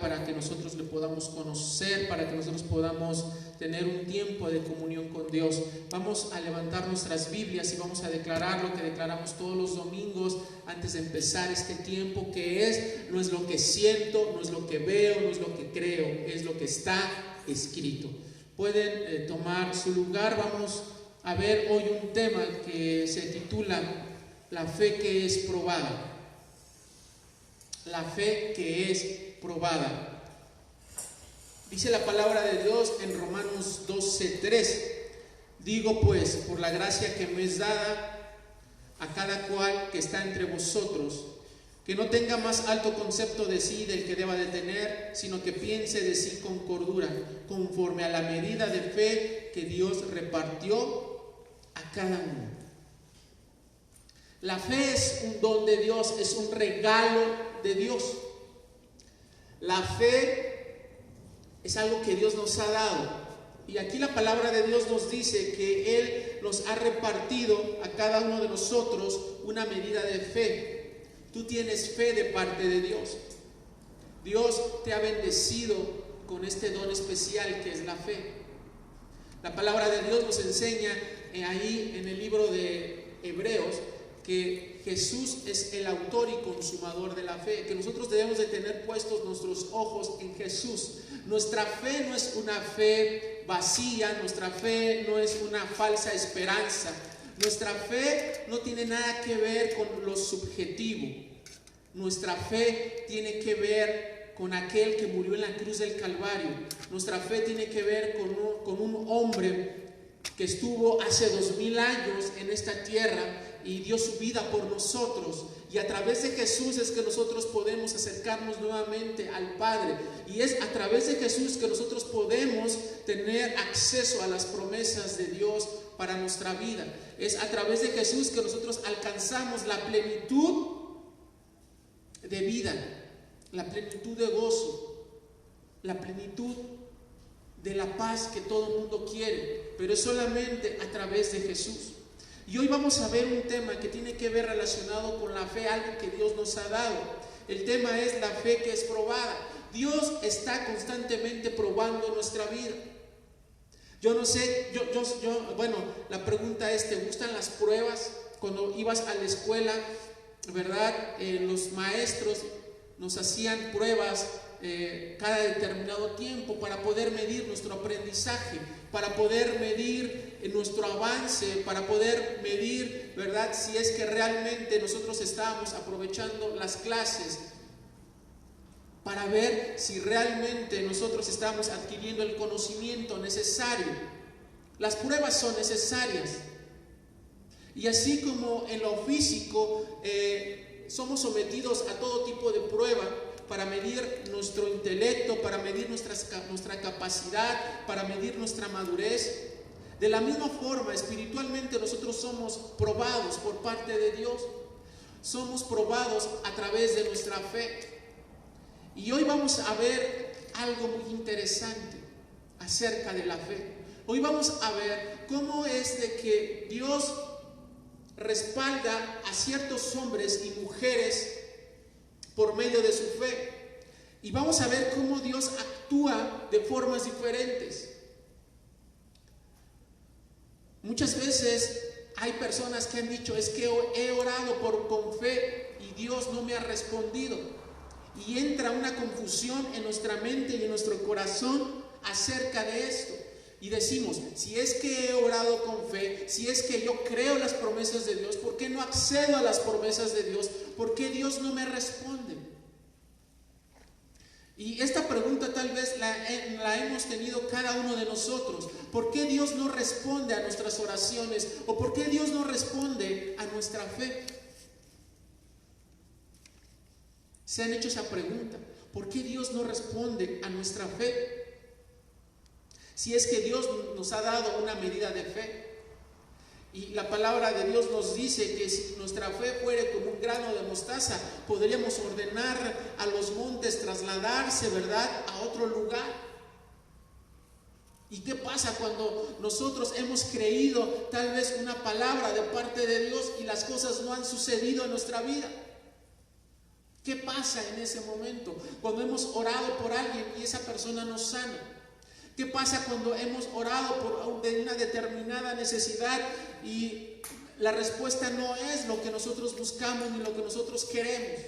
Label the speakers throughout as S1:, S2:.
S1: para que nosotros le podamos conocer, para que nosotros podamos tener un tiempo de comunión con Dios. Vamos a levantar nuestras Biblias y vamos a declarar lo que declaramos todos los domingos antes de empezar este tiempo, que no es lo que siento, no es lo que veo, no es lo que creo, es lo que está escrito. Pueden tomar su lugar. Vamos a ver hoy un tema que se titula La fe que es probada. La fe que es probada. Dice la palabra de Dios en Romanos 12:3: digo pues, por la gracia que me es dada a cada cual que está entre vosotros, que no tenga más alto concepto de sí del que deba de tener, sino que piense de sí con cordura, conforme a la medida de fe que Dios repartió a cada uno. La fe es un don de Dios, es un regalo de Dios. La fe es algo que Dios nos ha dado. Y aquí la palabra de Dios nos dice que Él nos ha repartido a cada uno de nosotros una medida de fe. Tú tienes fe de parte de Dios. Dios te ha bendecido con este don especial que es la fe. La palabra de Dios nos enseña ahí en el libro de Hebreos que Jesús es el autor y consumador de la fe, que nosotros debemos de tener puestos nuestros ojos en Jesús. Nuestra fe no es una fe vacía, nuestra fe no es una falsa esperanza, nuestra fe no tiene nada que ver con lo subjetivo. Nuestra fe tiene que ver con aquel que murió en la cruz del Calvario. Nuestra fe tiene que ver con un hombre que estuvo hace 2000 años en esta tierra y dio su vida por nosotros, y a través de Jesús es que nosotros podemos acercarnos nuevamente al Padre, y es a través de Jesús que nosotros podemos tener acceso a las promesas de Dios para nuestra vida. Es a través de Jesús que nosotros alcanzamos la plenitud de vida, la plenitud de gozo, la plenitud de la paz que todo el mundo quiere, pero es solamente a través de Jesús. Y hoy vamos a ver un tema que tiene que ver relacionado con la fe, algo que Dios nos ha dado. El tema es la fe que es probada. Dios está constantemente probando nuestra vida. Yo no sé, bueno, la pregunta es, ¿te gustan las pruebas? Cuando ibas a la escuela, ¿verdad? Los maestros nos hacían pruebas cada determinado tiempo para poder medir nuestro aprendizaje, para poder medir nuestro avance, para poder medir, ¿verdad?, si es que realmente nosotros estábamos aprovechando las clases, para ver si realmente nosotros estamos adquiriendo el conocimiento necesario. Las pruebas son necesarias. Y así como en lo físico somos sometidos a todo tipo de prueba para medir nuestro intelecto, para medir nuestra capacidad, para medir nuestra madurez. De la misma forma, espiritualmente nosotros somos probados por parte de Dios. Somos probados a través de nuestra fe. Y hoy vamos a ver algo muy interesante acerca de la fe. Hoy vamos a ver cómo es de que Dios respalda a ciertos hombres y mujeres por medio de su fe. Y vamos a ver cómo Dios actúa de formas diferentes. Muchas veces hay personas que han dicho, es que he orado con fe y Dios no me ha respondido. Y entra una confusión en nuestra mente y en nuestro corazón acerca de esto. Y decimos, si es que he orado con fe, si es que yo creo las promesas de Dios, ¿por qué no accedo a las promesas de Dios? ¿Por qué Dios no me responde? Y esta pregunta tal vez la hemos tenido cada uno de nosotros. ¿Por qué Dios no responde a nuestras oraciones? ¿O por qué Dios no responde a nuestra fe? ¿Se han hecho esa pregunta? ¿Por qué Dios no responde a nuestra fe? Si es que Dios nos ha dado una medida de fe. Y la palabra de Dios nos dice que si nuestra fe fuere como un grano de mostaza, podríamos ordenar a los montes trasladarse, ¿verdad?, a otro lugar. ¿Y qué pasa cuando nosotros hemos creído tal vez una palabra de parte de Dios y las cosas no han sucedido en nuestra vida? ¿Qué pasa en ese momento? Cuando hemos orado por alguien y esa persona nos sana. ¿Qué pasa cuando hemos orado por una determinada necesidad y la respuesta no es lo que nosotros buscamos ni lo que nosotros queremos?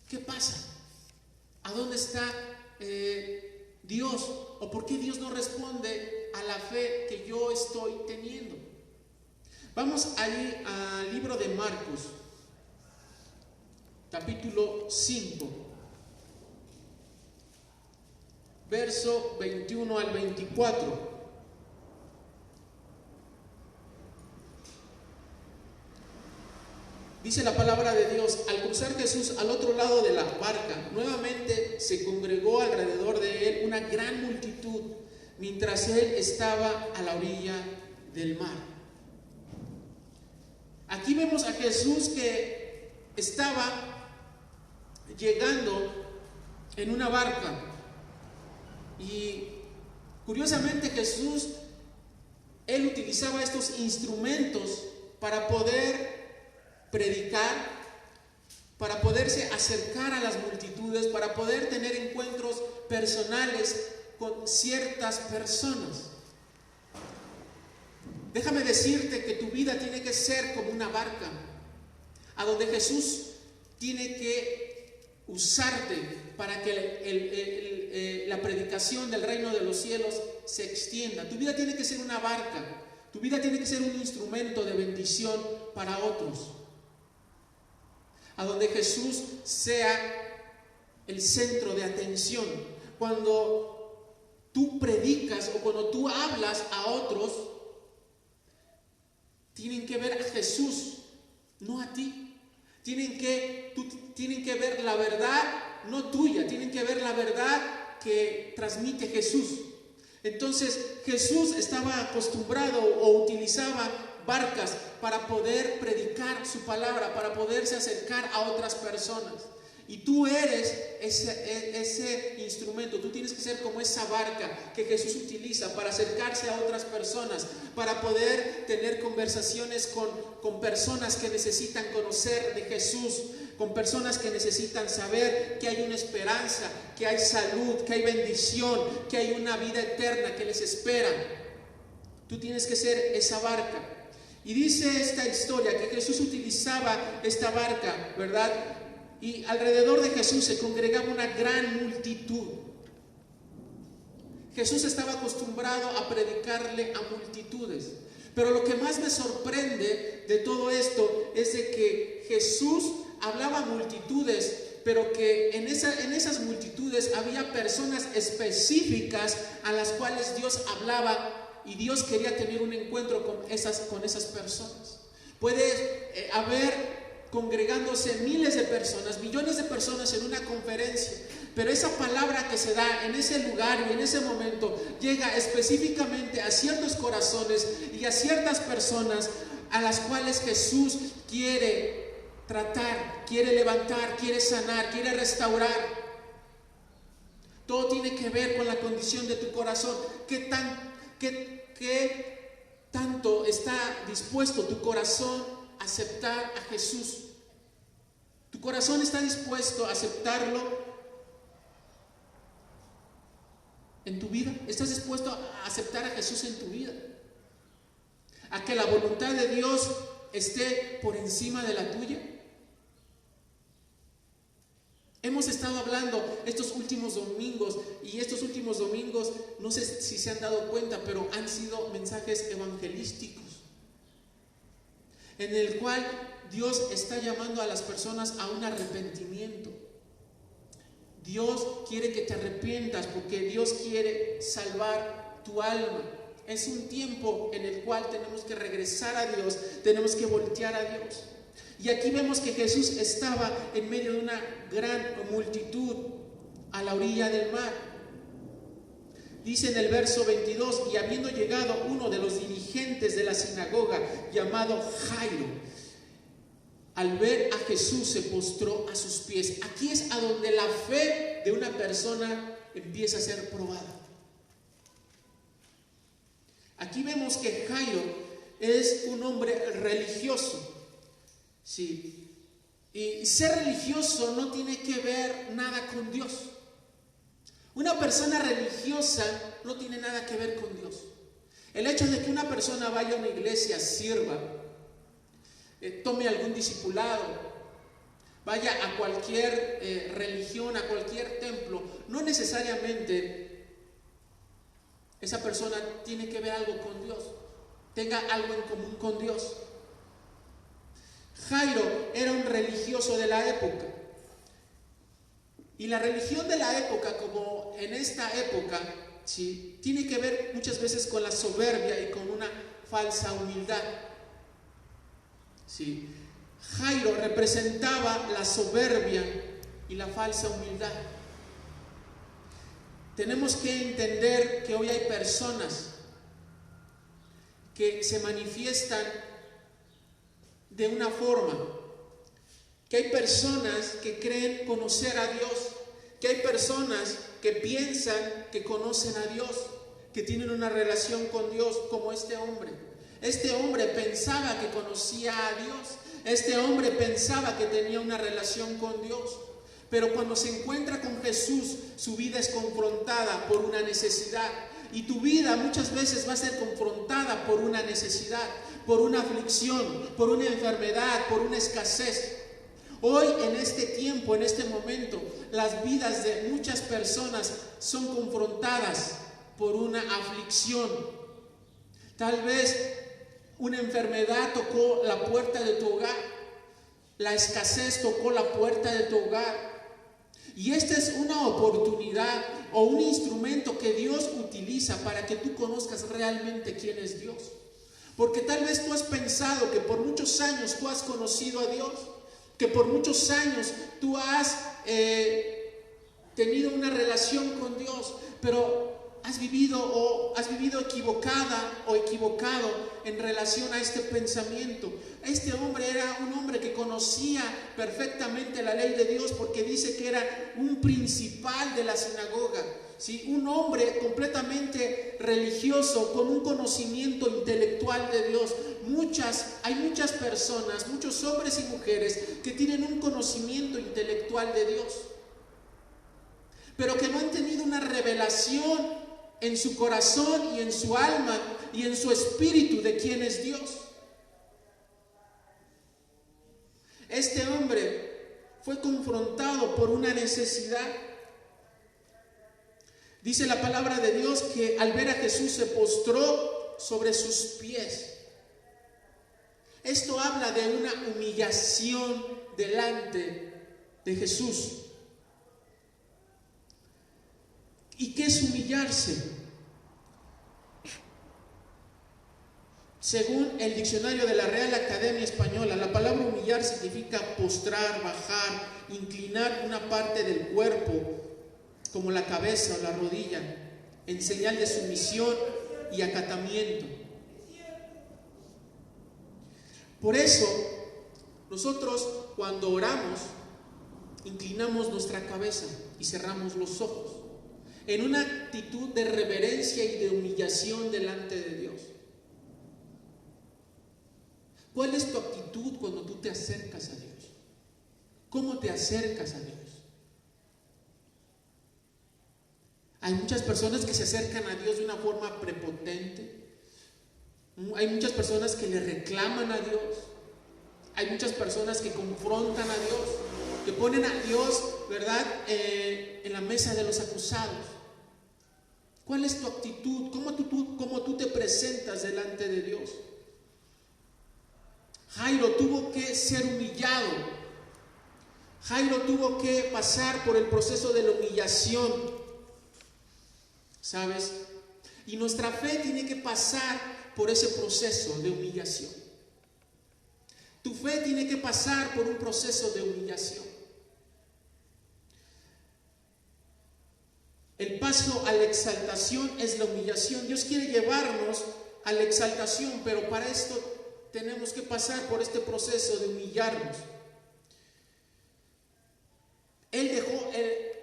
S1: ¿Qué pasa? ¿A dónde está Dios? ¿O por qué Dios no responde a la fe que yo estoy teniendo? Vamos allí al libro de Marcos, capítulo 5, verso 21 al 24. Dice la palabra de Dios: al cruzar Jesús al otro lado de la barca, nuevamente se congregó alrededor de él una gran multitud, mientras él estaba a la orilla del mar. Aquí vemos a Jesús que estaba llegando en una barca, y curiosamente Jesús, él utilizaba estos instrumentos para poder predicar, para poderse acercar a las multitudes, para poder tener encuentros personales con ciertas personas. Déjame decirte que tu vida tiene que ser como una barca, a donde Jesús tiene que usarte para que la predicación del reino de los cielos se extienda. Tu vida tiene que ser una barca, tu vida tiene que ser un instrumento de bendición para otros, a donde Jesús sea el centro de atención. Cuando tú predicas o cuando tú hablas a otros, tienen que ver a Jesús, no a ti. Tienen que ver la verdad, no tuya. Tienen que ver la verdad que transmite Jesús. Entonces Jesús estaba acostumbrado o utilizaba barcas para poder predicar su palabra, para poderse acercar a otras personas. Y tú eres ese instrumento. Tú tienes que ser como esa barca que Jesús utiliza para acercarse a otras personas, para poder tener conversaciones con personas que necesitan conocer de Jesús, con personas que necesitan saber que hay una esperanza, que hay salud, que hay bendición, que hay una vida eterna que les espera. Tú tienes que ser esa barca. Y dice esta historia que Jesús utilizaba esta barca, ¿verdad? Y alrededor de Jesús se congregaba una gran multitud. Jesús estaba acostumbrado a predicarle a multitudes. Pero lo que más me sorprende de todo esto es de que Jesús hablaba a multitudes, pero que en esas multitudes había personas específicas a las cuales Dios hablaba, y Dios quería tener un encuentro con esas personas. Puede haber congregándose miles de personas, millones de personas en una conferencia, pero esa palabra que se da en ese lugar y en ese momento llega específicamente a ciertos corazones y a ciertas personas a las cuales Jesús quiere tratar, quiere levantar, quiere sanar, quiere restaurar. Todo tiene que ver con la condición de tu corazón. ¿Qué tanto está dispuesto tu corazón a aceptar a Jesús? ¿Tu corazón está dispuesto a aceptarlo en tu vida? ¿Estás dispuesto a aceptar a Jesús en tu vida? ¿A que la voluntad de Dios esté por encima de la tuya? Hemos estado hablando estos últimos domingos, y estos últimos domingos, no sé si se han dado cuenta, pero han sido mensajes evangelísticos, en el cual Dios está llamando a las personas a un arrepentimiento. Dios quiere que te arrepientas porque Dios quiere salvar tu alma. Es un tiempo en el cual tenemos que regresar a Dios, tenemos que voltear a Dios. Y aquí vemos que Jesús estaba en medio de una gran multitud a la orilla del mar. Dice en el verso 22: y habiendo llegado uno de los dirigentes de la sinagoga, llamado Jairo, al ver a Jesús se postró a sus pies. Aquí es a donde la fe de una persona empieza a ser probada. Aquí vemos que Jairo es un hombre religioso. Sí. Y ser religioso no tiene que ver nada con Dios. Una persona religiosa no tiene nada que ver con Dios. El hecho de que una persona vaya a una iglesia, sirva, tome algún discipulado, vaya a cualquier religión, a cualquier templo, no necesariamente esa persona tiene que ver algo con Dios, tenga algo en común con Dios. Jairo era un religioso de la época. Y la religión de la época, como en esta época, ¿sí?, tiene que ver muchas veces con la soberbia y con una falsa humildad. ¿Sí? Jairo representaba la soberbia y la falsa humildad. Tenemos que entender que hoy hay personas que se manifiestan de una forma, que hay personas que creen conocer a Dios, que hay personas que piensan que conocen a Dios, que tienen una relación con Dios, como este hombre. Este hombre pensaba que conocía a Dios, este hombre pensaba que tenía una relación con Dios, pero cuando se encuentra con Jesús, su vida es confrontada por una necesidad. Y tu vida muchas veces va a ser confrontada por una necesidad, por una aflicción, por una enfermedad, por una escasez. Hoy, en este tiempo, en este momento, las vidas de muchas personas son confrontadas por una aflicción. Tal vez una enfermedad tocó la puerta de tu hogar, la escasez tocó la puerta de tu hogar. Y esta es una oportunidad o un instrumento que Dios utiliza para que tú conozcas realmente quién es Dios. Porque tal vez tú has pensado que por muchos años tú has conocido a Dios, que por muchos años tú has tenido una relación con Dios, pero has vivido equivocada o equivocado en relación a este pensamiento. Este hombre era un hombre que conocía perfectamente la ley de Dios, porque dice que era un principal de la sinagoga, ¿sí? Un hombre completamente religioso, con un conocimiento intelectual de Dios. Hay muchas personas, muchos hombres y mujeres que tienen un conocimiento intelectual de Dios, pero que no han tenido una revelación en su corazón y en su alma y en su espíritu de quién es Dios. Este hombre fue confrontado por una necesidad. Dice la palabra de Dios que al ver a Jesús se postró sobre sus pies. Esto habla de una humillación delante de Jesús. ¿Y qué es humillarse? Según el diccionario de la Real Academia Española, la palabra humillar significa postrar, bajar, inclinar una parte del cuerpo, como la cabeza o la rodilla, en señal de sumisión y acatamiento. Por eso, nosotros cuando oramos, inclinamos nuestra cabeza y cerramos los ojos, en una actitud de reverencia y de humillación delante de Dios. ¿Cuál es tu actitud cuando tú te acercas a Dios? ¿Cómo te acercas a Dios? Hay muchas personas que se acercan a Dios de una forma prepotente. Hay muchas personas que le reclaman a Dios. Hay muchas personas que confrontan a Dios, que ponen a Dios, ¿verdad?, en la mesa de los acusados. ¿Cuál es tu actitud? ¿Cómo tú te presentas delante de Dios? Jairo tuvo que ser humillado. Jairo tuvo que pasar por el proceso de la humillación, ¿sabes? Y nuestra fe tiene que pasar por ese proceso de humillación. Tu fe tiene que pasar por un proceso de humillación. El paso a la exaltación es la humillación. Dios quiere llevarnos a la exaltación, pero para esto tenemos que pasar por este proceso de humillarnos.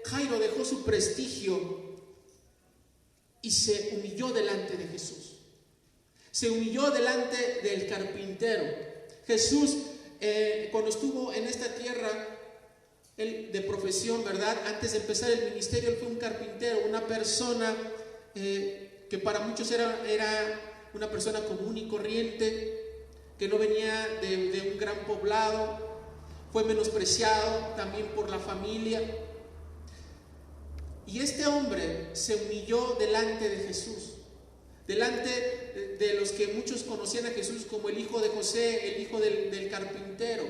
S1: Jairo dejó su prestigio y se humilló delante de Jesús. Se humilló delante del carpintero. Jesús cuando estuvo en esta tierra, él de profesión, ¿verdad? Antes de empezar el ministerio, él fue un carpintero, una persona que para muchos era una persona común y corriente, que no venía de un gran poblado, fue menospreciado también por la familia. Y este hombre se humilló delante de Jesús, delante de los que muchos conocían a Jesús como el hijo de José, el hijo del carpintero.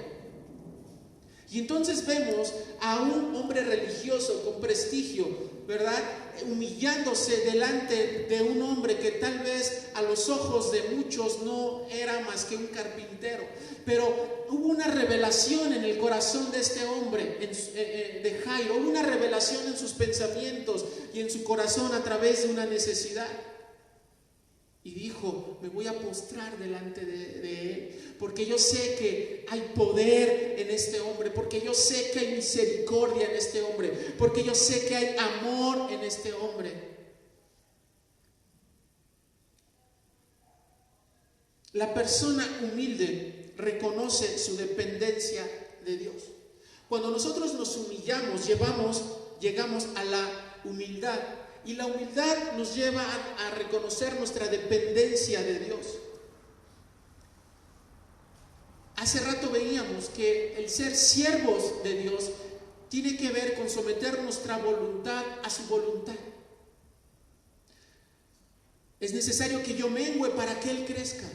S1: Y entonces vemos a un hombre religioso con prestigio, ¿verdad?, humillándose delante de un hombre que tal vez a los ojos de muchos no era más que un carpintero. Pero hubo una revelación en el corazón de este hombre, de Jairo. Hubo una revelación en sus pensamientos y en su corazón a través de una necesidad. Y dijo: me voy a postrar delante de él, porque yo sé que hay poder en este hombre, porque yo sé que hay misericordia en este hombre, porque yo sé que hay amor en este hombre. La persona humilde reconoce su dependencia de Dios. Cuando nosotros nos humillamos, llegamos a la humildad. Y la humildad nos lleva a reconocer nuestra dependencia de Dios. Hace rato veíamos que el ser siervos de Dios tiene que ver con someter nuestra voluntad a su voluntad. Es necesario que yo mengüe para que Él crezca.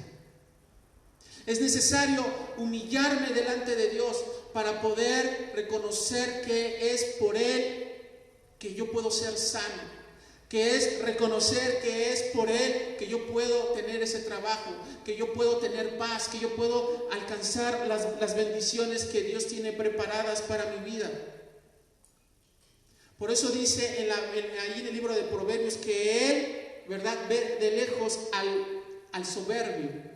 S1: Es necesario humillarme delante de Dios para poder reconocer que es por Él que yo puedo ser sano, que es reconocer que es por Él que yo puedo tener ese trabajo, que yo puedo tener paz, que yo puedo alcanzar las bendiciones que Dios tiene preparadas para mi vida. Por eso dice ahí en el libro de Proverbios que Él, ¿verdad?, ve de lejos al soberbio.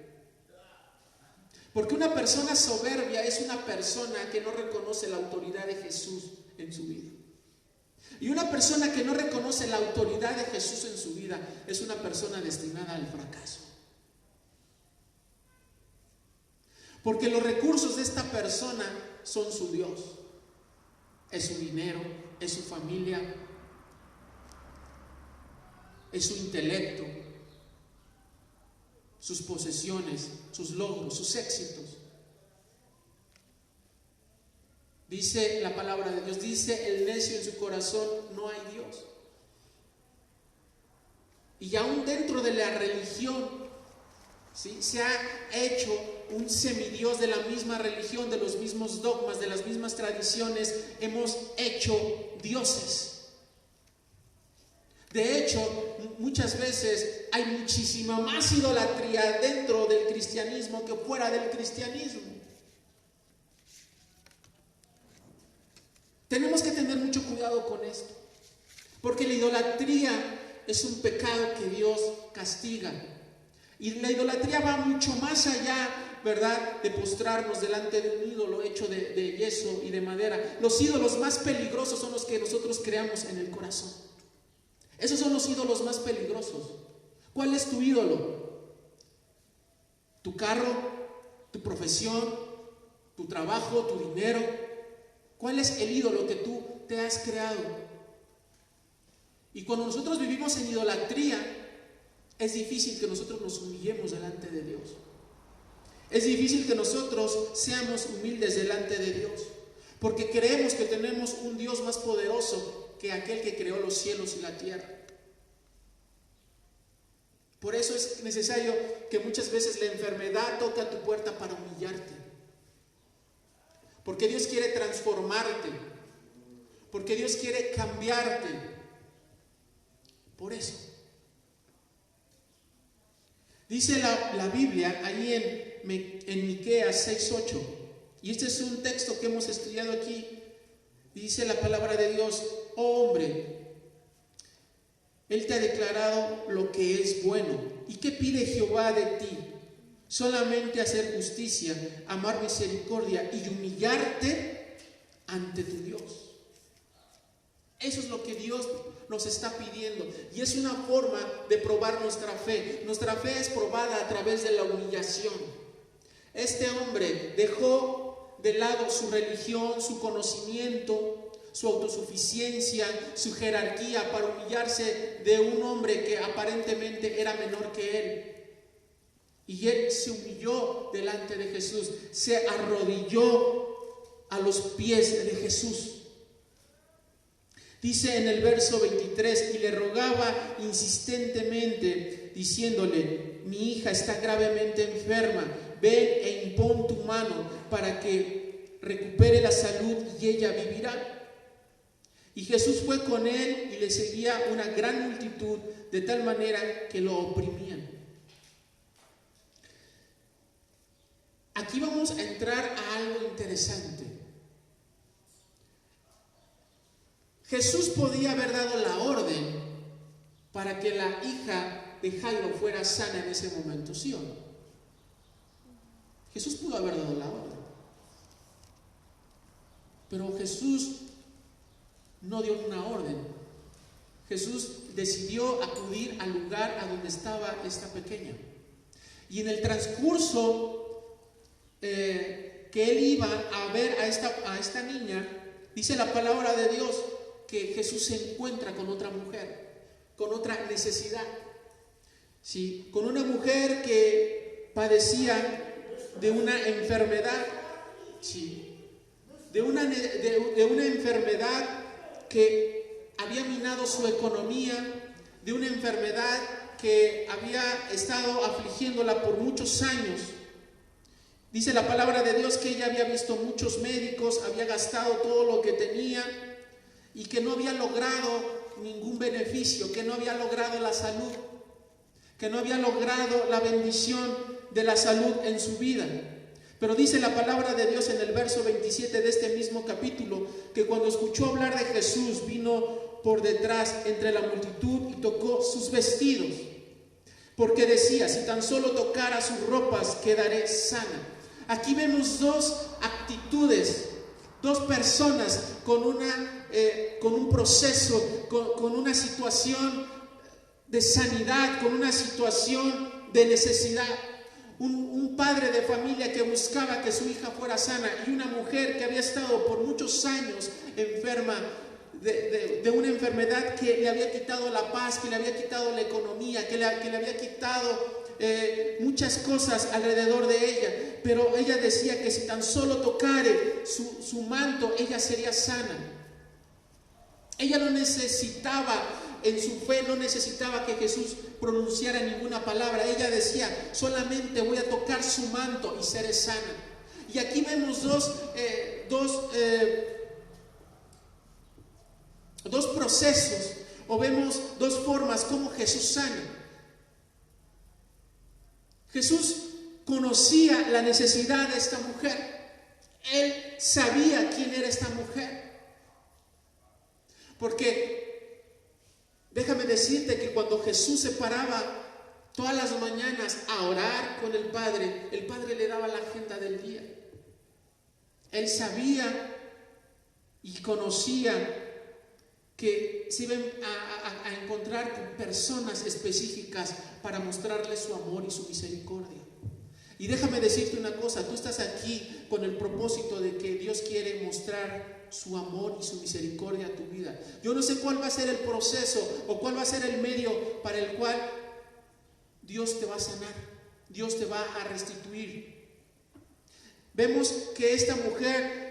S1: Porque una persona soberbia es una persona que no reconoce la autoridad de Jesús en su vida. Y una persona que no reconoce la autoridad de Jesús en su vida es una persona destinada al fracaso. Porque los recursos de esta persona son su Dios, es su dinero, es su familia, es su intelecto, sus posesiones, sus logros, sus éxitos. Dice la palabra de Dios, dice el necio en su corazón: no hay Dios. Y aún dentro de la religión, ¿sí?, se ha hecho un semidios de la misma religión, de los mismos dogmas, de las mismas tradiciones. Hemos hecho dioses. De hecho, muchas veces hay muchísima más idolatría dentro del cristianismo que fuera del cristianismo. Tenemos que tener mucho cuidado con esto, porque la idolatría es un pecado que Dios castiga. Y la idolatría va mucho más allá, ¿verdad?, de postrarnos delante de un ídolo hecho de yeso y de madera. Los ídolos más peligrosos son los que nosotros creamos en el corazón. Esos son los ídolos más peligrosos. ¿Cuál es tu ídolo? ¿Tu carro? ¿Tu profesión? ¿Tu trabajo? ¿Tu dinero? ¿Cuál es el ídolo que tú te has creado? Y cuando nosotros vivimos en idolatría, es difícil que nosotros nos humillemos delante de Dios. Es difícil que nosotros seamos humildes delante de Dios, porque creemos que tenemos un Dios más poderoso que aquel que creó los cielos y la tierra. Por eso es necesario que muchas veces la enfermedad toca tu puerta para humillarte. Porque Dios quiere transformarte, porque Dios quiere cambiarte. Por eso. Dice la Biblia ahí en Miqueas 6:8, y este es un texto que hemos estudiado aquí. Dice la palabra de Dios: oh hombre, Él te ha declarado lo que es bueno. ¿Y qué pide Jehová de ti? Solamente hacer justicia, amar misericordia y humillarte ante tu Dios. Eso es lo que Dios nos está pidiendo, y es una forma de probar nuestra fe. Nuestra fe es probada a través de la humillación. Este hombre dejó de lado su religión, su conocimiento, su autosuficiencia, su jerarquía, para humillarse de un hombre que aparentemente era menor que él. Y él se humilló delante de Jesús, se arrodilló a los pies de Jesús. Dice en el verso 23, y le rogaba insistentemente, diciéndole: mi hija está gravemente enferma, ven e impón tu mano para que recupere la salud y ella vivirá. Y Jesús fue con él y le seguía una gran multitud, de tal manera que lo oprimían. Aquí vamos a entrar a algo interesante. Jesús podía haber dado la orden para que la hija de Jairo fuera sana en ese momento, ¿sí o no? Jesús pudo haber dado la orden. Pero Jesús no dio una orden. Jesús decidió acudir al lugar a donde estaba esta pequeña. Y en el transcurso que él iba a ver a esta niña, dice la palabra de Dios que Jesús se encuentra con otra mujer, con otra necesidad, ¿sí? Con una mujer que padecía de una enfermedad, ¿sí? de una enfermedad que había minado su economía, de una enfermedad que había estado afligiéndola por muchos años. Dice la palabra de Dios que ella había visto muchos médicos, había gastado todo lo que tenía y que no había logrado ningún beneficio, que no había logrado la salud, que no había logrado la bendición de la salud en su vida. Pero dice la palabra de Dios en el verso 27 de este mismo capítulo, que cuando escuchó hablar de Jesús, vino por detrás entre la multitud y tocó sus vestidos, porque decía: si tan solo tocara sus ropas, quedaré sana. Aquí vemos dos actitudes, dos personas con un proceso, con una situación de sanidad, con una situación de necesidad. Un padre de familia que buscaba que su hija fuera sana, y una mujer que había estado por muchos años enferma de una enfermedad que le había quitado la paz, que le había quitado la economía, que le había quitado muchas cosas alrededor de ella. Pero ella decía que si tan solo tocare su manto, ella sería sana. Ella no necesitaba, en su fe no necesitaba que Jesús pronunciara ninguna palabra. Ella decía: solamente voy a tocar su manto y seré sana. Y aquí vemos dos procesos, o vemos dos formas como Jesús sana. Jesús conocía la necesidad de esta mujer. Él sabía quién era esta mujer. Porque déjame decirte que cuando Jesús se paraba todas las mañanas a orar con el Padre le daba la agenda del día. Él sabía y conocía que se iban a encontrar con personas específicas para mostrarles su amor y su misericordia. Y déjame decirte una cosa: tú estás aquí con el propósito de que Dios quiere mostrar su amor y su misericordia a tu vida. Yo no sé cuál va a ser el proceso o cuál va a ser el medio para el cual Dios te va a sanar, Dios te va a restituir. Vemos que esta mujer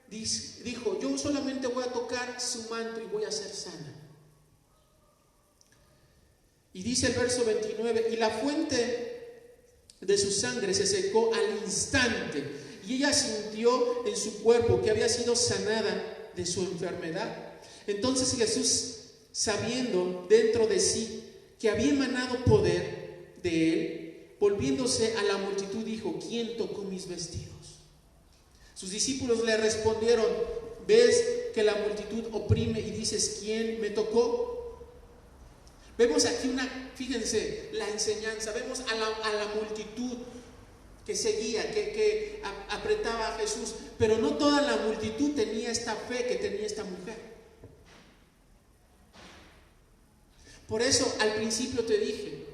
S1: dijo: yo solamente voy a tocar su manto y voy a ser sana. Y dice el verso 29: y la fuente de su sangre se secó al instante, y ella sintió en su cuerpo que había sido sanada de su enfermedad. Entonces Jesús, sabiendo dentro de sí que había emanado poder de él, volviéndose a la multitud, dijo: ¿quién tocó mis vestidos? Sus discípulos le respondieron: ¿ves que la multitud oprime y dices: ¿quién me tocó? Vemos aquí fíjense la enseñanza. Vemos a la multitud que seguía, que apretaba a Jesús, pero no toda la multitud tenía esta fe que tenía esta mujer. Por eso al principio te dije,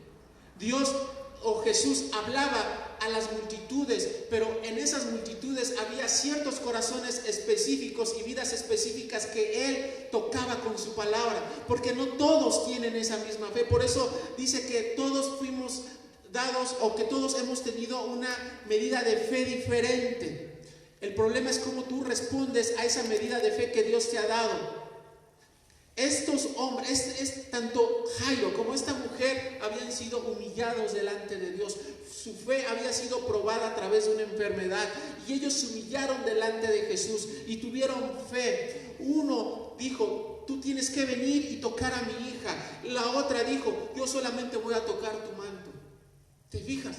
S1: Dios o Jesús hablaba a las multitudes, pero en esas multitudes había ciertos corazones específicos y vidas específicas que Él tocaba con su palabra, porque no todos tienen esa misma fe. Por eso dice que todos fuimos dados, o que todos hemos tenido una medida de fe diferente. El problema es cómo tú respondes a esa medida de fe que Dios te ha dado. Estos hombres, tanto Jairo como esta mujer habían sido humillados delante de Dios. Su fe había sido probada a través de una enfermedad y ellos se humillaron delante de Jesús y tuvieron fe. Uno dijo: tú tienes que venir y tocar a mi hija. La otra dijo: yo solamente voy a tocar tu manto. ¿Te fijas?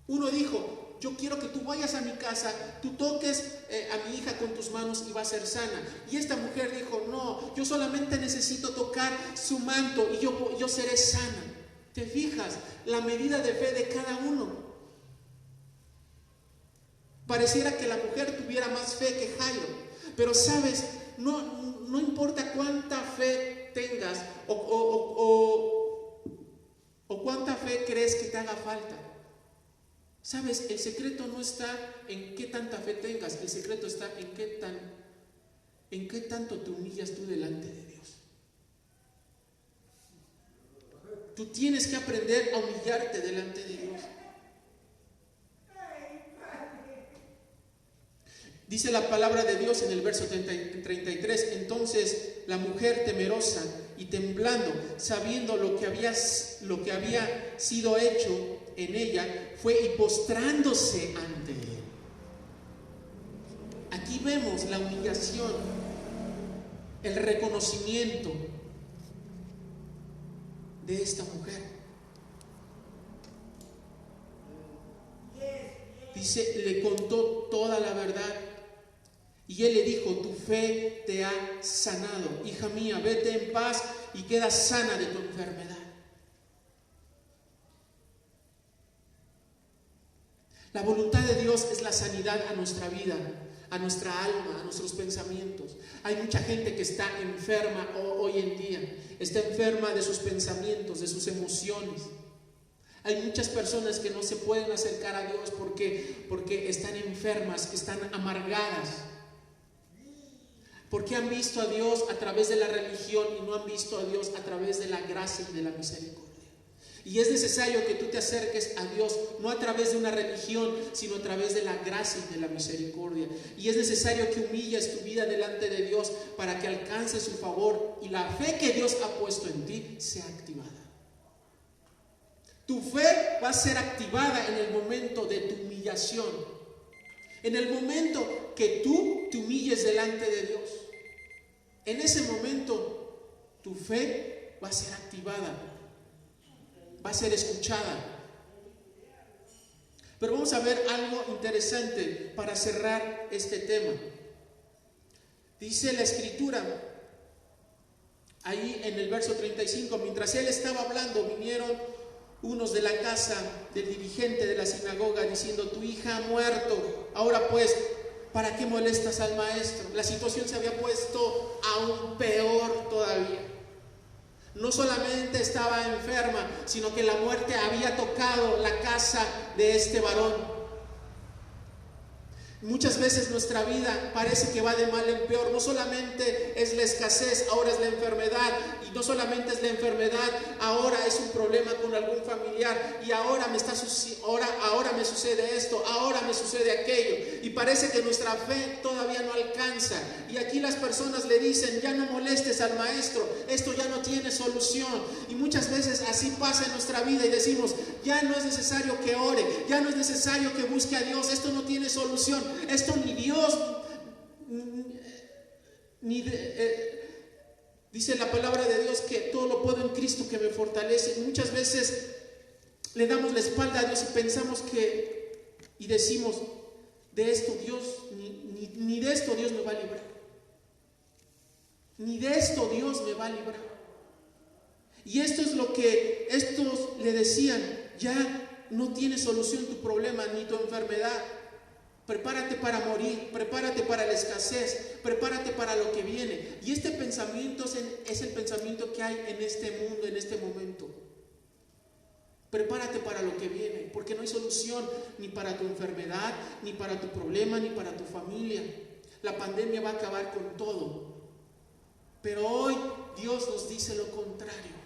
S1: Uno dijo: yo quiero que tú vayas a mi casa, tú toques a mi hija con tus manos y va a ser sana. Y esta mujer dijo: no, yo solamente necesito tocar su manto y yo seré sana. ¿Te fijas? La medida de fe de cada uno. Pareciera que la mujer tuviera más fe que Jairo, pero sabes, no importa cuánta fe tengas o cuánta fe crees que te haga falta. Sabes, el secreto no está en qué tanta fe tengas, el secreto está en qué tanto te humillas tú delante de Dios. Tú tienes que aprender a humillarte delante de Dios. Dice la palabra de Dios en el verso 33: entonces la mujer, temerosa y temblando, sabiendo lo que había sido hecho en ella, fue y postrándose ante él. Aquí vemos la humillación, el reconocimiento de esta mujer. Dice, le contó toda la verdad. Y él le dijo: tu fe te ha sanado, hija mía, vete en paz y queda sana de tu enfermedad. La voluntad de Dios es la sanidad a nuestra vida, a nuestra alma, a nuestros pensamientos. Hay mucha gente que está enferma hoy en día, está enferma de sus pensamientos, de sus emociones. Hay muchas personas que no se pueden acercar a Dios porque están enfermas, están amargadas. Porque han visto a Dios a través de la religión y no han visto a Dios a través de la gracia y de la misericordia. Y es necesario que tú te acerques a Dios no a través de una religión, sino a través de la gracia y de la misericordia. Y es necesario que humilles tu vida delante de Dios para que alcances su favor y la fe que Dios ha puesto en ti sea activada. Tu fe va a ser activada en el momento de tu humillación. En el momento que tú te humilles delante de Dios, en ese momento tu fe va a ser activada, va a ser escuchada. Pero vamos a ver algo interesante para cerrar este tema. Dice la Escritura, ahí en el verso 35, mientras él estaba hablando, vinieron unos de la casa del dirigente de la sinagoga diciendo: tu hija ha muerto. Ahora pues, ¿para qué molestas al maestro? La situación se había puesto aún peor todavía. No solamente estaba enferma, sino que la muerte había tocado la casa de este varón. Muchas veces nuestra vida parece que va de mal en peor. No solamente es la escasez, ahora es la enfermedad. Y no solamente es la enfermedad, ahora es un problema con algún familiar. Y ahora me sucede esto, ahora me sucede aquello. Y parece que nuestra fe todavía no alcanza. Y aquí las personas le dicen: ya no molestes al maestro, esto ya no tiene solución. Y muchas veces así pasa en nuestra vida y decimos: ya no es necesario que ore, ya no es necesario que busque a Dios, esto no tiene solución. Esto ni Dios, dice la palabra de Dios que todo lo puedo en Cristo que me fortalece. Y muchas veces le damos la espalda a Dios y pensamos y decimos: de esto Dios, ni de esto Dios me va a librar. Ni de esto Dios me va a librar. Y esto es lo que estos le decían: ya no tiene solución tu problema ni tu enfermedad. Prepárate para morir, prepárate para la escasez, prepárate para lo que viene. Y este pensamiento es el pensamiento que hay en este mundo, en este momento. Prepárate para lo que viene, porque no hay solución ni para tu enfermedad, ni para tu problema, ni para tu familia. La pandemia va a acabar con todo. Pero hoy Dios nos dice lo contrario.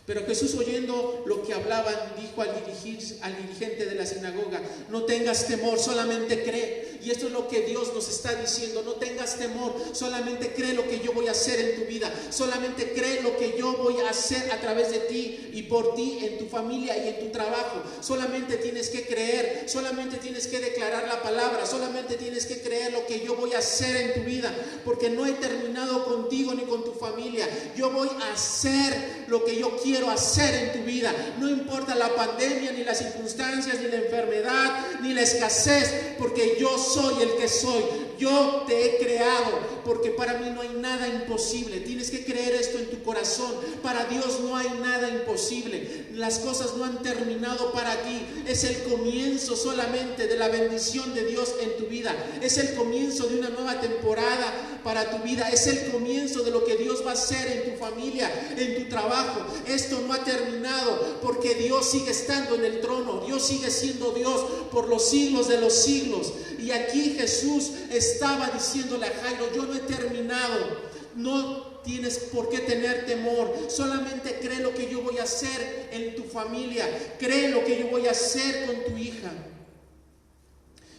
S1: Pero Jesús, oyendo lo que hablaban, dijo al dirigente de la sinagoga: no tengas temor, solamente cree. Y esto es lo que Dios nos está diciendo: no tengas temor, solamente cree lo que yo voy a hacer en tu vida, solamente cree lo que yo voy a hacer a través de ti y por ti, en tu familia y en tu trabajo. Solamente tienes que creer, solamente tienes que declarar la palabra, solamente tienes que creer lo que yo voy a hacer en tu vida, porque no he terminado contigo ni con tu familia. Yo voy a hacer lo que yo quiero hacer en tu vida. No importa la pandemia, ni las circunstancias, ni la enfermedad, ni la escasez, porque yo soy el que soy. Yo te he creado, porque para mí no hay nada imposible. Tienes que creer esto en tu corazón. Para Dios no hay nada imposible. Las cosas no han terminado para ti. Es el comienzo solamente de la bendición de Dios en tu vida. Es el comienzo de una nueva temporada para tu vida. Es el comienzo de lo que Dios va a hacer en tu familia, en tu trabajo. Esto no ha terminado, porque Dios sigue estando en el trono. Dios sigue siendo Dios por los siglos de los siglos. Y aquí Jesús estaba diciéndole a Jairo: yo no he terminado, no tienes por qué tener temor, solamente cree lo que yo voy a hacer en tu familia, cree lo que yo voy a hacer con tu hija.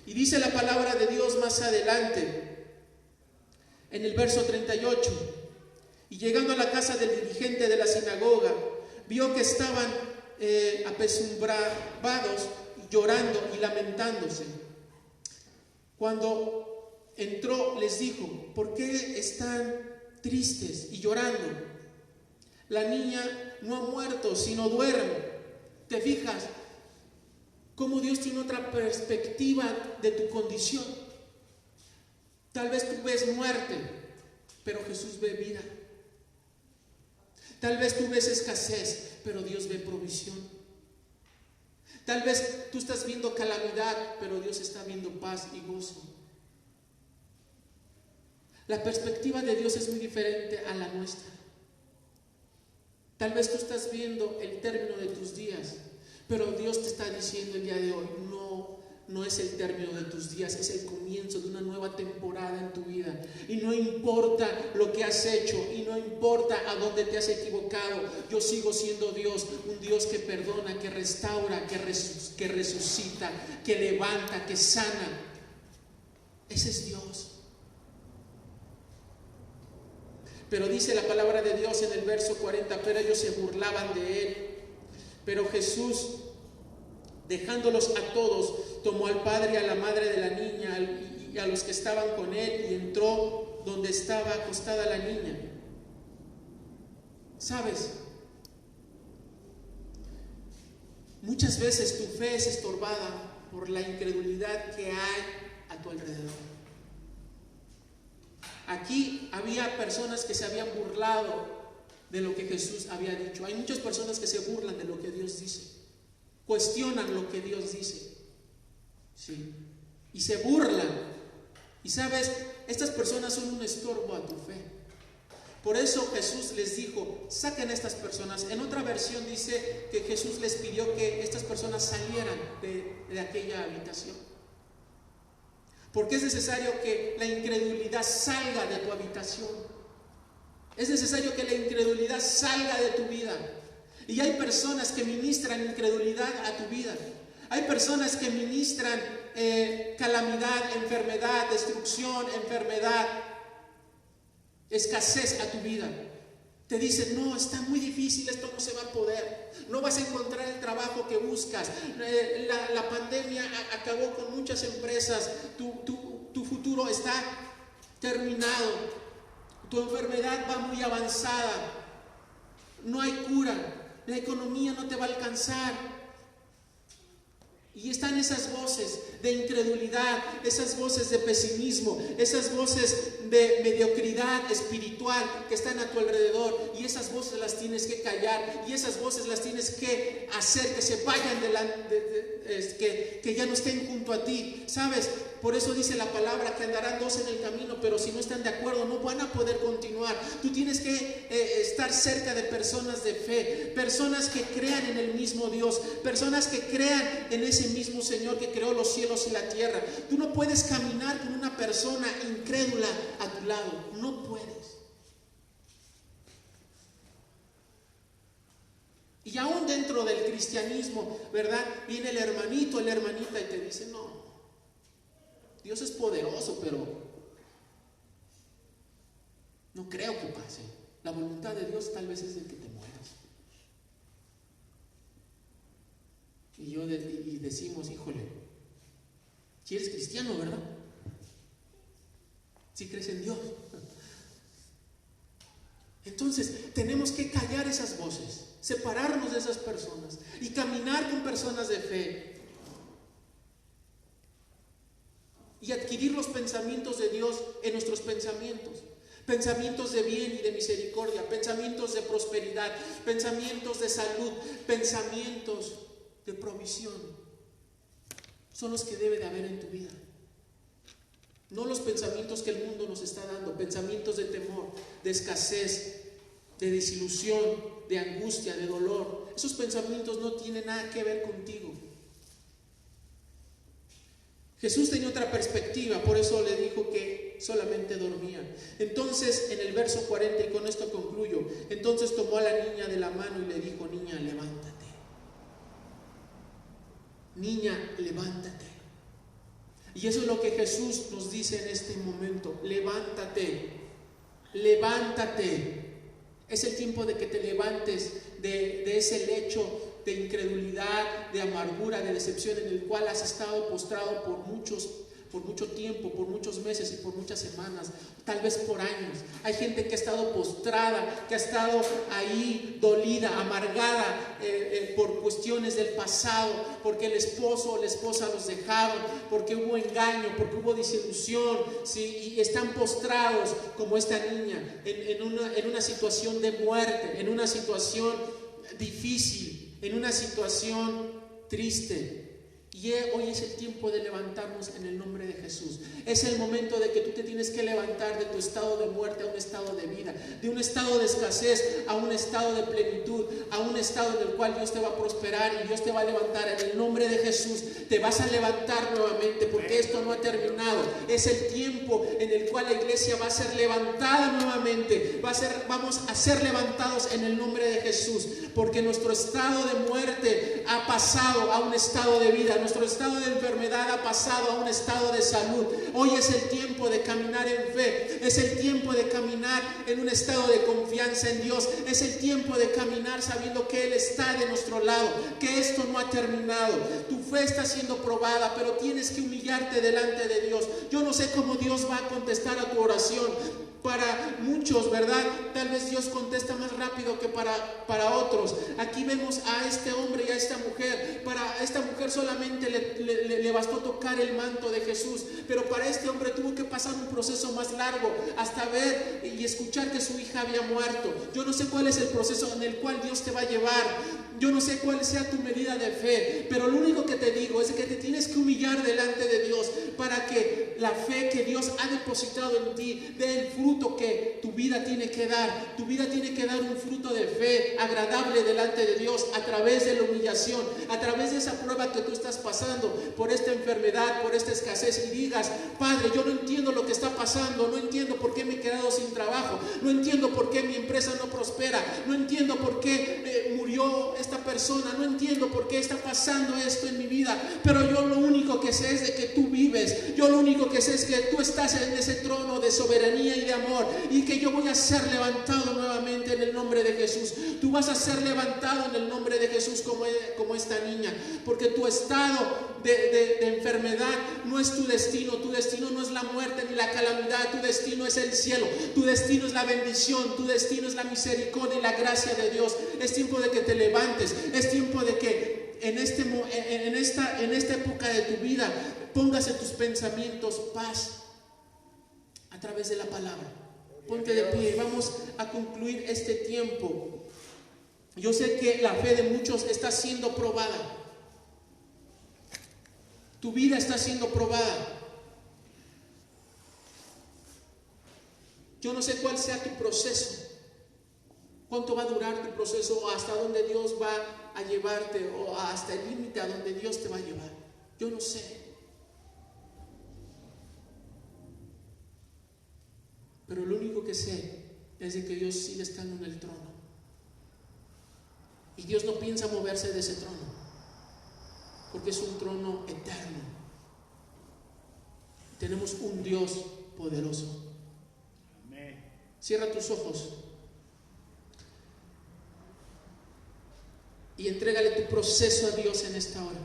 S1: Y dice la palabra de Dios más adelante, en el verso 38: y llegando a la casa del dirigente de la sinagoga, vio que estaban apesumbrados, llorando y lamentándose. Cuando entró, les dijo: ¿por qué están tristes y llorando? La niña no ha muerto, sino duerme. ¿Te fijas cómo Dios tiene otra perspectiva de tu condición? Tal vez tú ves muerte, pero Jesús ve vida. Tal vez tú ves escasez, pero Dios ve provisión. Tal vez tú estás viendo calamidad, pero Dios está viendo paz y gozo. La perspectiva de Dios es muy diferente a la nuestra. Tal vez tú estás viendo el término de tus días, pero Dios te está diciendo el día de hoy: no es el término de tus días, es el comienzo de una nueva temporada en tu vida. Y no importa lo que has hecho, y no importa a dónde te has equivocado, yo sigo siendo Dios, un Dios que perdona, que restaura, que resucita, que levanta, que sana. Ese es Dios. Pero dice la palabra de Dios en el verso 40: pero ellos se burlaban de él. Pero Jesús, dejándolos a todos, tomó al padre y a la madre de la niña y a los que estaban con él, y entró donde estaba acostada la niña. ¿Sabes? Muchas veces tu fe es estorbada por la incredulidad que hay a tu alrededor. Aquí había personas que se habían burlado de lo que Jesús había dicho. Hay muchas personas que se burlan de lo que Dios dice, cuestionan lo que Dios dice, ¿sí? Y se burlan. Y sabes, estas personas son un estorbo a tu fe. Por eso Jesús les dijo: saquen a estas personas. En otra versión dice que Jesús les pidió que estas personas salieran de aquella habitación, porque es necesario que la incredulidad salga de tu habitación. Es necesario que la incredulidad salga de tu vida. Y hay personas que ministran incredulidad a tu vida. Hay personas que ministran calamidad, enfermedad, destrucción, enfermedad, escasez a tu vida. Te dicen: no, está muy difícil, esto no se va a poder, no vas a encontrar el trabajo que buscas, la pandemia acabó con muchas empresas, tu futuro está terminado, tu enfermedad va muy avanzada, no hay cura, la economía no te va a alcanzar. Y están esas voces de incredulidad, esas voces de pesimismo, esas voces de mediocridad espiritual que están a tu alrededor, y esas voces las tienes que callar, y esas voces las tienes que hacer que se vayan que ya no estén junto a ti. ¿Sabes? Por eso dice la palabra que andarán dos en el camino, pero si no están de acuerdo no van a poder continuar. Tú tienes que estar cerca de personas de fe, personas que crean en el mismo Dios, personas que crean en ese mismo Señor que creó los cielos y la tierra. Tú no puedes caminar con una persona incrédula a tu lado, no puedes. Y aún dentro del cristianismo, ¿verdad? Viene el hermanito, la hermanita y te dice, no, Dios es poderoso, pero no creo que pase. La voluntad de Dios tal vez es el que te mueras. Y decimos, híjole, si eres cristiano, ¿verdad? Si crees en Dios. Entonces, tenemos que callar esas voces, separarnos de esas personas y caminar con personas de fe y adquirir los pensamientos de Dios en nuestros pensamientos. Pensamientos de bien y de misericordia, pensamientos de prosperidad, pensamientos de salud, pensamientos de provisión. Son los que debe de haber en tu vida. No los pensamientos que el mundo nos está dando, pensamientos de temor, de escasez, de desilusión, de angustia, de dolor. Esos pensamientos no tienen nada que ver contigo. Jesús tenía otra perspectiva, por eso le dijo que solamente dormía. Entonces, en el verso 40, y con esto concluyo, entonces tomó a la niña de la mano y le dijo, niña, levántate. Niña, levántate. Y eso es lo que Jesús nos dice en este momento, levántate, levántate. Es el tiempo de que te levantes de ese lecho de incredulidad, de amargura, de decepción en el cual has estado postrado por mucho tiempo, por muchos meses y por muchas semanas, tal vez por años. Hay gente que ha estado postrada, que ha estado ahí dolida, amargada por cuestiones del pasado, porque el esposo o la esposa los dejaron, porque hubo engaño, porque hubo desilusión, ¿sí? Y están postrados como esta niña en una situación de muerte, en una situación difícil, en una situación triste. Y hoy es el tiempo de levantarnos en el nombre de Jesús. Es el momento de que tú te tienes que levantar de tu estado de muerte a un estado de vida, de un estado de escasez a un estado de plenitud, a un estado en el cual Dios te va a prosperar y Dios te va a levantar en el nombre de Jesús. Te vas a levantar nuevamente porque esto no ha terminado. Es el tiempo en el cual la iglesia va a ser levantada nuevamente. Vamos a ser levantados en el nombre de Jesús, porque nuestro estado de muerte ha pasado a un estado de vida. Nuestro estado de enfermedad ha pasado a un estado de salud. Hoy es el tiempo de caminar en fe. Es el tiempo de caminar en un estado de confianza en Dios. Es el tiempo de caminar sabiendo que Él está de nuestro lado, que esto no ha terminado. Tu fe está siendo probada, pero tienes que humillarte delante de Dios. Yo no sé cómo Dios va a contestar a tu oración. Para muchos, ¿verdad? Tal vez Dios contesta más rápido que para otros. Aquí vemos a este hombre y a esta mujer. Para esta mujer solamente le bastó tocar el manto de Jesús, pero para este hombre tuvo que pasar un proceso más largo hasta ver y escuchar que su hija había muerto. Yo no sé cuál es el proceso en el cual Dios te va a llevar. Yo no sé cuál sea tu medida de fe, pero lo único que te digo es que te tienes que humillar delante de Dios para que la fe que Dios ha depositado en ti dé el fruto que tu vida tiene que dar. Tu vida tiene que dar un fruto de fe agradable delante de Dios a través de la humillación, a través de esa prueba que tú estás pasando por esta enfermedad, por esta escasez, y digas, Padre, yo no entiendo lo que está pasando, no entiendo por qué me he quedado sin trabajo, no entiendo por qué mi empresa no prospera, no entiendo por qué murió esta persona, no entiendo por qué está pasando esto en mi vida, pero yo lo único que sé es de que tú vives. Yo lo único que sé es que tú estás en ese trono de soberanía y de amor, y que yo voy a ser levantado nuevamente en el nombre de Jesús. Tú vas a ser levantado en el nombre de Jesús como esta niña, porque tu estado de enfermedad no es tu destino no es la muerte ni la calamidad, tu destino es el cielo, tu destino es la bendición, tu destino es la misericordia y la gracia de Dios. Es tiempo de que te levantes, es tiempo de que en esta época de tu vida pongas en tus pensamientos paz a través de la palabra. Ponte de pie y vamos a concluir este tiempo. Yo sé que la fe de muchos está siendo probada. Tu vida está siendo probada. Yo no sé cuál sea tu proceso, cuánto va a durar tu proceso, o hasta dónde Dios va a llevarte, o hasta el límite a donde Dios te va a llevar. Yo no sé. Pero lo único que sé es de que Dios sigue estando en el trono. Y Dios no piensa moverse de ese trono, porque es un trono eterno. Tenemos un Dios poderoso. Amén. Cierra tus ojos y entrégale tu proceso a Dios en esta hora.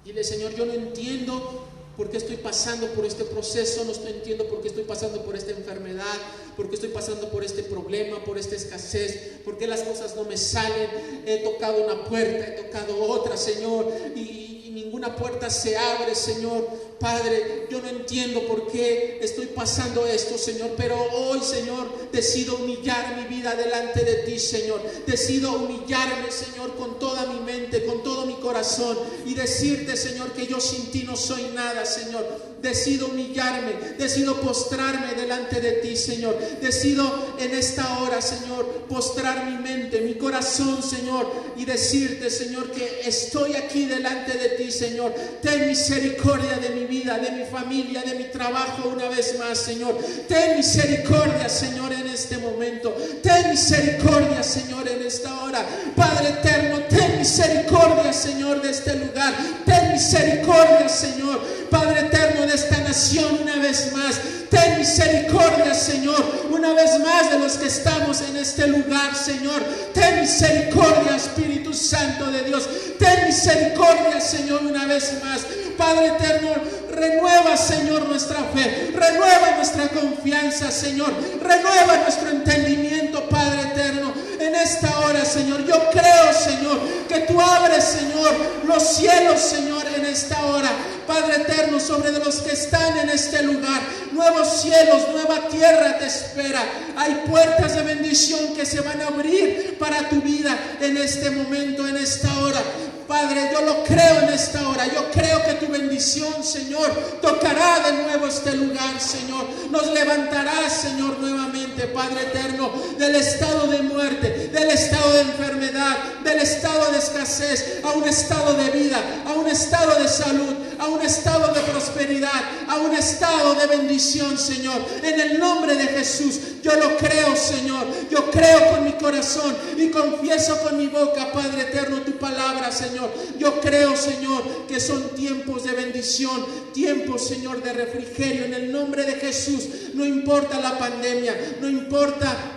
S1: Dile: Señor, yo no entiendo por qué estoy pasando por este proceso, no entiendo por qué estoy pasando por esta enfermedad, por qué estoy pasando por este problema, por esta escasez, por qué las cosas no me salen. He tocado una puerta, he tocado otra, Señor, y ninguna puerta se abre, Señor. Padre, yo no entiendo por qué estoy pasando esto, Señor, pero hoy, Señor, decido humillar mi vida delante de ti, Señor. Decido humillarme, Señor, con toda mi mente, con todo mi corazón, y decirte, Señor, que yo sin ti no soy nada, Señor. Decido humillarme, decido postrarme delante de ti, Señor. Decido en esta hora, Señor, postrar mi mente, mi corazón, Señor, y decirte, Señor, que estoy aquí delante de ti, Señor. Ten misericordia de mi vida, de mi familia, de mi trabajo una vez más, Señor. Ten misericordia, Señor, en este momento. Ten misericordia, Señor, en esta hora. Padre eterno, ten misericordia, Señor, de este lugar. Ten misericordia, Señor, Padre eterno, de esta nación una vez más. Ten misericordia, Señor, una vez más de los que estamos en este lugar, Señor. Ten misericordia, Espíritu Santo de Dios. Ten misericordia, Señor, una vez más. Padre eterno, renueva, Señor, nuestra fe. Renueva nuestra confianza, Señor. Renueva nuestro entendimiento, Padre eterno. En esta hora, Señor, yo creo, Señor, que tú abres, Señor, los cielos, Señor, en esta hora. Padre eterno, sobre de los que están en este lugar. Nuevos cielos, nueva tierra te espera. Hay puertas de bendición que se van a abrir para tu vida en este momento, en esta hora. Padre, yo lo creo en esta hora. Yo creo que tu bendición, Señor, tocará de nuevo este lugar, Señor. Nos levantará, Señor, nuevamente, Padre eterno, del estado de muerte, del estado de enfermedad, del estado de escasez, a un estado de vida, a un estado de salud, a un estado de prosperidad, a un estado de bendición, Señor. En el nombre de Jesús, yo lo creo, Señor. Yo creo con mi corazón y confieso con mi boca, Padre eterno, tu palabra, Señor. Yo creo, Señor, que son tiempos de bendición, tiempos, Señor, de refrigerio. En el nombre de Jesús, no importa la pandemia, no importa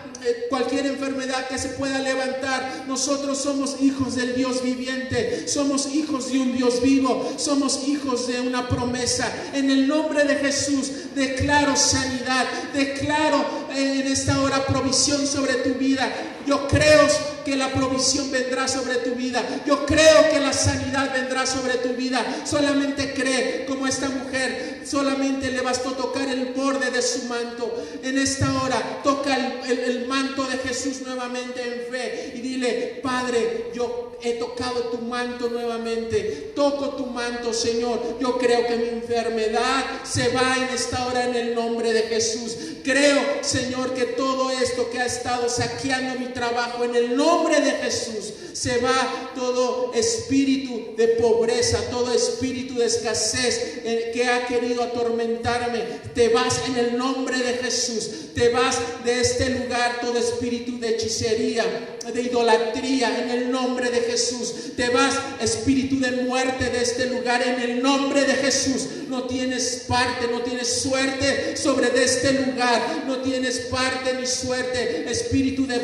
S1: cualquier enfermedad que se pueda levantar. Nosotros somos hijos del Dios viviente, somos hijos de un Dios vivo, somos hijos de una promesa. En el nombre de Jesús declaro sanidad, declaro en esta hora provisión sobre tu vida. Yo creo que la provisión vendrá sobre tu vida. Yo creo que la sanidad vendrá sobre tu vida. Solamente cree como esta mujer. Solamente le bastó tocar el borde de su manto. En esta hora toca el manto de Jesús nuevamente en fe y dile: Padre, yo he tocado tu manto nuevamente. Toco tu manto, Señor. Yo creo que mi enfermedad se va en esta hora en el nombre de Jesús. Creo, Señor, que todo esto que ha estado saqueando mi trabajo, en el nombre de Jesús, se va todo espíritu de pobreza, todo espíritu de escasez que ha querido atormentarme. Te vas en el nombre de Jesús. Te vas de este lugar todo espíritu de hechicería, de idolatría, en el nombre de Jesús. Te vas espíritu de muerte de este lugar en el nombre de Jesús. No tienes parte, no tienes suerte sobre de este lugar. No tienes parte ni suerte. Espíritu de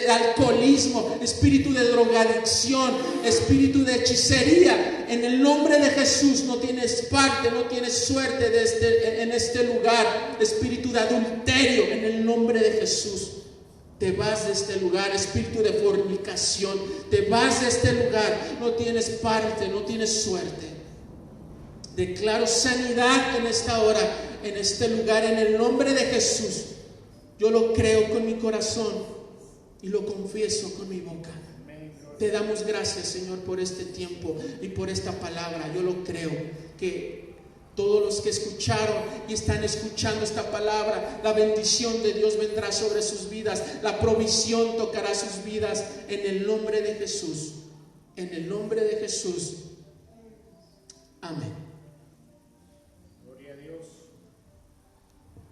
S1: alcoholismo, espíritu de drogadicción, espíritu de hechicería, en el nombre de Jesús no tienes parte, no tienes suerte en este lugar. Espíritu de adulterio, en el nombre de Jesús. Te vas de este lugar, espíritu de fornicación. Te vas de este lugar, no tienes parte, no tienes suerte. Declaro sanidad en esta hora, en este lugar, en el nombre de Jesús. Yo lo creo con mi corazón y lo confieso con mi boca. Te damos gracias, Señor, por este tiempo y por esta palabra. Yo lo creo, que Todos los que escucharon y están escuchando esta palabra, la bendición de Dios vendrá sobre sus vidas, la provisión tocará sus vidas en el nombre de Jesús. En el nombre de Jesús. Amén.